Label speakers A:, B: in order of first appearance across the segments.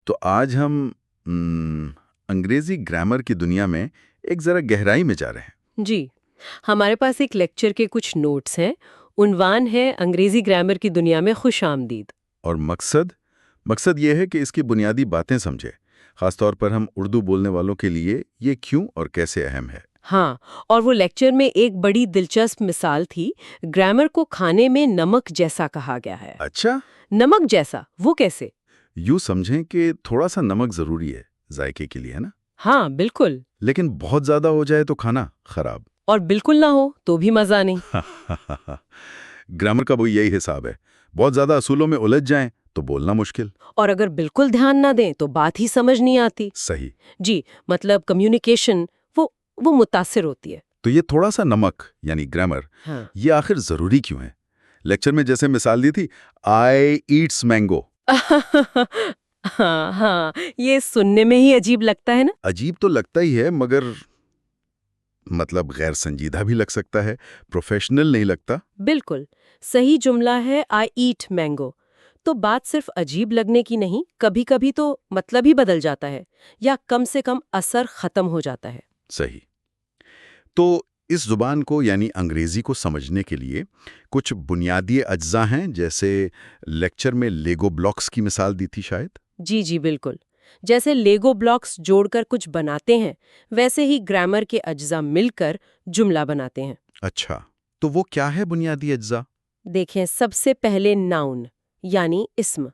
A: تو آج ہم انگریزی گرامر کی دنیا میں ایک ذرا گہرائی میں جا رہے ہیں۔
B: جی، ہمارے پاس ایک لیکچر کے کچھ نوٹس ہیں۔ عنوان ہے انگریزی گرامر کی دنیا میں خوش آمدید۔
A: اور مقصد یہ ہے کہ اس کی بنیادی باتیں سمجھے، خاص طور پر ہم اردو بولنے والوں کے لیے یہ کیوں اور کیسے اہم ہے۔
B: ہاں، اور وہ لیکچر میں ایک بڑی دلچسپ مثال تھی۔ گرامر کو کھانے میں نمک جیسا کہا گیا ہے۔
A: اچھا،
B: نمک جیسا، وہ کیسے؟
A: یوں سمجھیں کہ تھوڑا سا نمک ضروری ہے ذائقے کے لیے، ہے نا؟
B: ہاں بالکل۔
A: لیکن بہت زیادہ ہو جائے تو کھانا خراب۔
B: اور بالکل نہ ہو تو بھی مزہ نہیں۔
A: گرامر کا وہ یہی حساب ہے، بہت زیادہ اصولوں میں الجھ جائیں تو بولنا مشکل۔
B: اور اگر بالکل دھیان نہ دیں تو بات ہی سمجھ نہیں آتی۔
A: صحیح۔
B: جی، مطلب کمیونیکیشن وہ متاثر ہوتی ہے۔
A: تو یہ تھوڑا سا نمک یعنی گرامر،
B: ہاں،
A: یہ آخر ضروری کیوں ہے؟ لیکچر میں جیسے مثال دی تھی، آئی ایٹس مینگو۔
B: ہاں، یہ سننے میں ہی عجیب لگتا ہے نا۔
A: عجیب تو لگتا ہی ہے، مگر مطلب غیر سنجیدہ بھی لگ سکتا ہے، پروفیشنل نہیں لگتا۔
B: بالکل صحیح جملہ ہے، آئی ایٹ مینگو۔ تو بات صرف عجیب لگنے کی نہیں، کبھی کبھی تو مطلب ہی بدل جاتا ہے، یا کم سے کم اثر ختم ہو جاتا ہے۔
A: صحیح۔ تو اس زبان کو یعنی انگریزی کو سمجھنے کے لیے کچھ بنیادی اجزاء ہیں، جیسے لیکچر میں لیگو بلاکس کی مثال دی تھی شاید۔
B: جی بالکل، جیسے لیگو بلاکس جوڑ کر کچھ بناتے ہیں، ویسے ہی گرامر کے اجزاء مل کر جملہ بناتے ہیں۔
A: اچھا، تو وہ کیا ہے بنیادی اجزاء؟
B: دیکھیں، سب سے پہلے ناؤن یعنی اسم،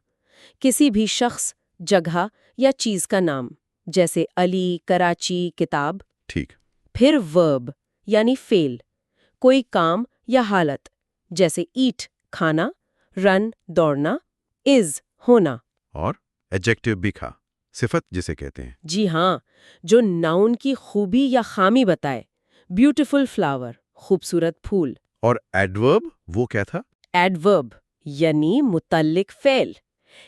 B: کسی بھی شخص، جگہ یا چیز کا نام، جیسے علی، کراچی، کتاب۔
A: ٹھیک۔
B: پھر ورب یعنی فعل، کوئی کام یا حالت، جیسے ایٹ کھانا، رن دوڑنا، از ہونا۔
A: اور ایڈجیکٹو بھی کھا، صفت جسے کہتے ہیں۔
B: جی ہاں، جو ناؤن کی خوبی یا خامی بتائے، بیوٹیفل فلاور، خوبصورت پھول۔
A: اور ایڈورب وہ کیا تھا؟
B: ایڈورب یعنی متعلق فعل،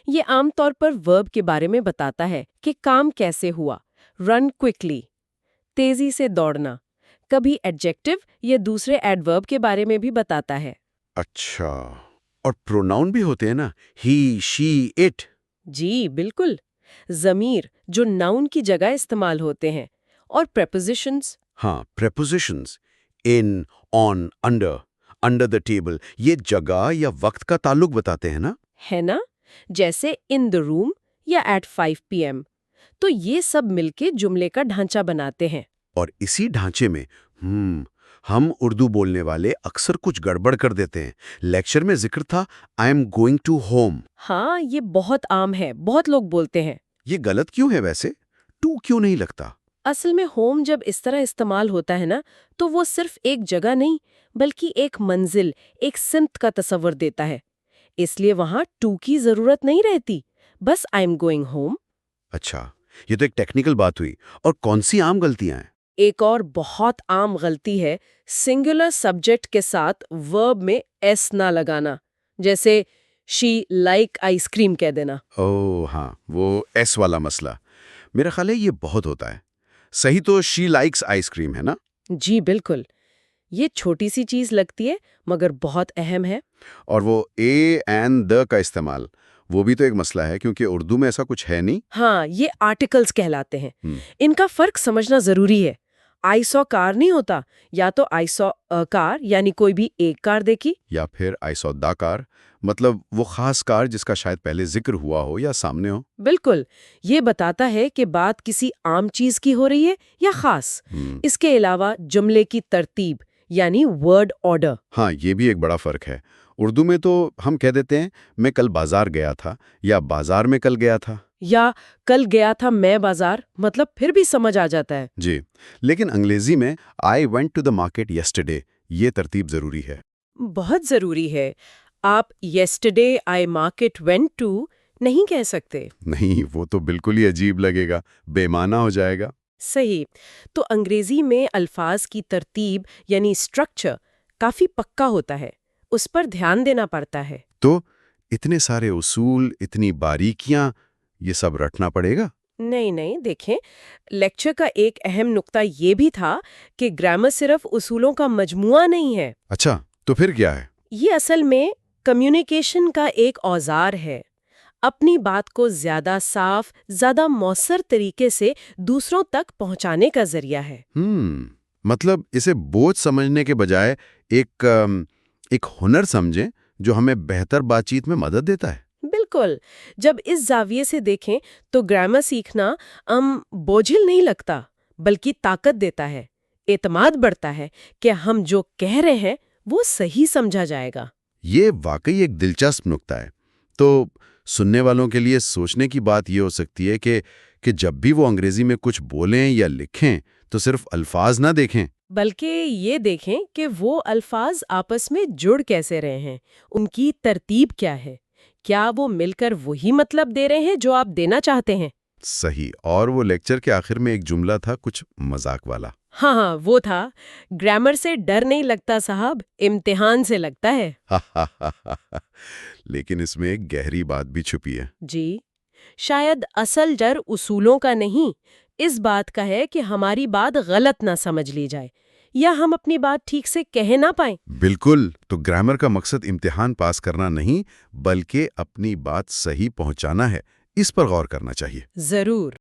B: یہ عام طور پر ورب کے بارے میں بتاتا ہے کہ کام کیسے ہوا۔ رن کوئکلی، تیزی سے دوڑنا۔ کبھی ایڈجیکٹو یہ دوسرے ایڈورب کے بارے میں بھی بتاتا ہے۔
A: اچھا، اور پروناؤن بھی ہوتے ہیں نا، ہی، شی، اٹ۔
B: جی بالکل، ضمیر جو ناؤن کی جگہ استعمال ہوتے ہیں، اور پریپوزیشنز۔
A: ہاں، prepositions, in, on, under the table, یہ جگہ یا وقت کا تعلق بتاتے ہیں نا؟
B: ہے نا، جیسے ان دا روم یا ایٹ 5 PM۔ تو یہ سب مل کے جملے کا ڈھانچہ بناتے ہیں۔
A: اور اسی ڈھانچے میں ہم اردو بولنے والے اکثر کچھ گڑبڑ کر دیتے ہیں۔ لیکچر میں ذکر تھا I am going to home.
B: ہاں، یہ بہت عام ہے، بہت لوگ بولتے ہیں۔
A: یہ غلط کیوں ہے ویسے؟ ٹو کیوں نہیں لگتا؟
B: اصل میں ہوم جب اس طرح استعمال ہوتا ہے نا، تو وہ صرف ایک جگہ نہیں بلکہ ایک منزل، ایک سمت کا تصور دیتا ہے۔ اس لیے وہاں ٹو کی ضرورت نہیں رہتی، بس آئی ایم گوئنگ ہوم۔
A: اچھا، یہ تو ایک ٹیکنیکل بات ہوئی۔ اور کون سی عام غلطیاں ہیں؟
B: ایک اور بہت عام غلطی ہے سنگولر سبجیکٹ کے ساتھ ورب میں ایس نہ لگانا، جیسے شی لائک آئس کریم کہہ دینا۔
A: ہاں، وہ ایس والا مسئلہ میرا خیال ہے یہ بہت ہوتا ہے۔ صحیح تو شی لائکس آئس کریم ہے نا؟
B: جی بالکل، یہ چھوٹی سی چیز لگتی ہے مگر بہت اہم ہے۔
A: اور وہ اے اینڈ دا کا استعمال، وہ بھی تو ایک مسئلہ ہے، کیونکہ اردو میں ایسا کچھ ہے نہیں۔
B: ہاں، یہ آرٹیکلز کہلاتے ہیں۔ ان کا فرق سمجھنا ضروری ہے۔ آئی سو کار نہیں ہوتا، یا تو آئی سو کار یعنی کوئی بھی ایک کار دیکھی،
A: یا پھر آئی سو دا کار، مطلب وہ خاص کار جس کا شاید پہلے ذکر ہوا ہو یا سامنے ہو۔
B: بالکل، یہ بتاتا ہے کہ بات کسی عام چیز کی ہو رہی ہے یا خاص۔ اس کے علاوہ جملے کی ترتیب یعنی ورڈ آرڈر۔
A: ہاں، یہ بھی ایک بڑا فرق ہے۔ اردو میں تو ہم کہہ دیتے ہیں میں کل بازار گیا تھا، یا بازار میں کل گیا تھا،
B: یا کل گیا تھا میں بازار، مطلب پھر بھی سمجھ آ جاتا ہے۔
A: جی۔ لیکن انگریزی میں I went to the market yesterday, یہ ترتیب ضروری ہے۔
B: بہت ضروری ہے۔ آپ yesterday I market went to نہیں کہہ سکتے۔
A: نہیں، وہ تو بالکل ہی عجیب لگے گا، بے معنی ہو جائے گا۔
B: صحیح۔ تو انگریزی میں الفاظ کی ترتیب یعنی اسٹرکچر کافی پکا ہوتا ہے، اس پر دھیان دینا پڑتا ہے۔
A: تو اتنے سارے اصول، اتنی باریکیاں، یہ سب رٹنا پڑے گا؟
B: نہیں، دیکھیں، لیکچر کا ایک اہم نقطہ یہ بھی تھا کہ گرامر صرف اصولوں کا مجموعہ نہیں ہے۔
A: اچھا، تو پھر کیا ہے؟
B: یہ اصل میں کمیونیکیشن کا ایک اوزار ہے۔ اپنی بات کو زیادہ صاف، زیادہ مؤثر طریقے سے دوسروں تک پہنچانے کا ذریعہ ہے۔
A: مطلب اسے بوجھ سمجھنے کے بجائے ایک ہنر سمجھیں جو ہمیں بہتر بات چیت میں مدد دیتا ہے۔
B: بالکل، جب اس زاویے سے دیکھیں تو گرامر سیکھنا بوجھل نہیں لگتا، بلکہ طاقت دیتا ہے، اعتماد بڑھتا ہے کہ ہم جو کہہ رہے ہیں وہ صحیح سمجھا جائے گا۔
A: یہ واقعی ایک دلچسپ نکتہ ہے۔ تو سننے والوں کے لیے سوچنے کی بات یہ ہو سکتی ہے کہ جب بھی وہ انگریزی میں کچھ بولیں یا لکھیں تو صرف الفاظ نہ دیکھیں،
B: بلکہ یہ دیکھیں کہ وہ الفاظ آپس میں جڑ کیسے رہے ہیں، ان کی ترتیب کیا ہے، کیا وہ مل کر وہی مطلب دے رہے ہیں جو آپ دینا چاہتے ہیں۔
A: صحیح۔ اور وہ لیکچر کے آخر میں ایک جملہ تھا کچھ مذاق والا۔
B: ہاں، وہ تھا، گرامر سے ڈر نہیں لگتا صاحب، امتحان سے لگتا ہے۔
A: لیکن اس میں ایک گہری بات بھی چھپی ہے۔
B: جی، شاید اصل ڈر اصولوں کا نہیں، اس بات کا ہے کہ ہماری بات غلط نہ سمجھ لی جائے یا ہم اپنی بات ٹھیک سے کہہ نہ پائیں۔
A: بالکل، تو گرامر کا مقصد امتحان پاس کرنا نہیں، بلکہ اپنی بات صحیح پہنچانا ہے۔ اس پر غور کرنا چاہیے۔
B: ضرور۔